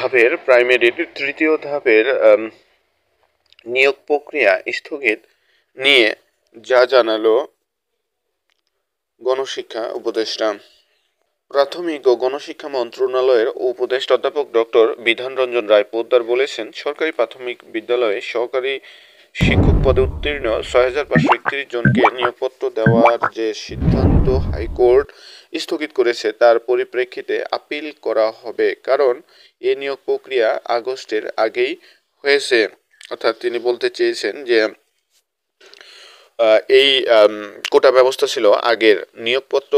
ধাপের প্রাইমারির তৃতীয় ধাপের নিয়োগ প্রক্রিয়া স্থগিত নিয়ে যা জানালো গণশিক্ষা উপদেষ্টা। প্রাথমিক ও গণশিক্ষা মন্ত্রণালয়ের উপদেষ্টা অধ্যাপক ডক্টর বিধান রঞ্জন রায় পোদ্দার বলেছেন, সরকারি প্রাথমিক বিদ্যালয়ে সহকারী শিক্ষক পদে উত্তীর্ণ ৬,৫৩১ জনকে নিয়োগপত্র দেওয়ার যে সিদ্ধান্ত হাইকোর্ট স্থগিত করেছে তার পরিপ্রেক্ষিতে আপিল করা হবে, কারণ এ নিয়োগ প্রক্রিয়া আগস্টের আগেই হয়েছে। অর্থাৎ তিনি বলতে চেয়েছেন যে এই কোটা ব্যবস্থা ছিল আগের, নিয়োগপত্র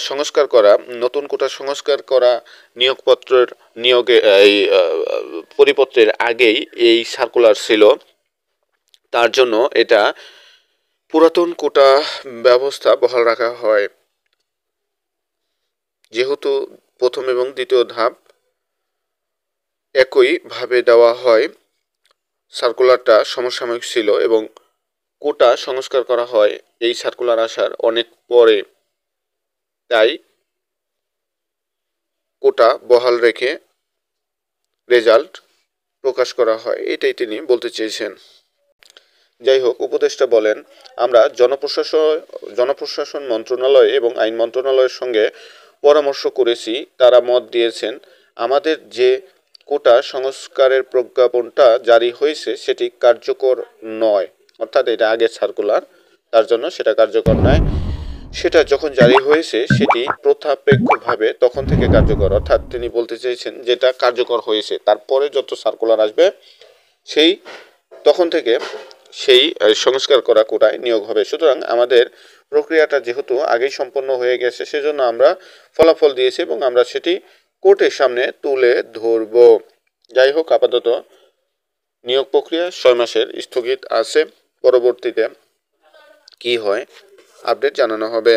সংস্কার করা, নতুন কোটা সংস্কার করা নিয়োগপত্রের নিয়োগে এই পরিপত্রের আগেই এই সার্কুলার ছিল। তার জন্য এটা পুরাতন কোটা ব্যবস্থা বহাল রাখা হয়। যেহেতু প্রথম এবং দ্বিতীয় ধাপ একইভাবে দেওয়া হয়, সার্কুলারটা সমসাময়িক ছিল এবং কোটা সংস্কার করা হয় এই সার্কুলার আসার অনেক পরে, তাই কোটা বহাল রেখে রেজাল্ট প্রকাশ করা হয়, এটাই তিনি বলতে চেয়েছেন। যাই হোক, উপদেষ্টা বলেন, আমরা জনপ্রশাসন মন্ত্রণালয় এবং আইন মন্ত্রণালয়ের সঙ্গে পরামর্শ করেছি, তারা মত দিয়েছেন আমাদের যে কোটা সংস্কারের প্রজ্ঞাপনটা জারি হয়েছে সেটি কার্যকর নয়, অর্থাৎ এটা আগের সার্কুলার, তার জন্য সেটা কার্যকর নয়। সেটা যখন জারি হয়েছে সেটি প্রথাপেক্ষভাবে তখন থেকে কার্যকর, অর্থাৎ তিনি বলতে চেয়েছেন যেটা কার্যকর হয়েছে তারপরে যত সার্কুলার আসবে সেই তখন থেকে সেই সংস্কার করা কোটায় নিয়োগ হবে। সুতরাং আমাদের প্রক্রিয়াটা যেহেতু আগেই সম্পন্ন হয়ে গেছে সেজন্য আমরা ফলাফল দিয়েছি এবং আমরা সেটি কোর্টের সামনে তুলে ধরব। যাই হোক, আপাতত নিয়োগ প্রক্রিয়া ৬ মাসের স্থগিত আছে, পরবর্তীতে কি হয় আপডেট জানানো হবে।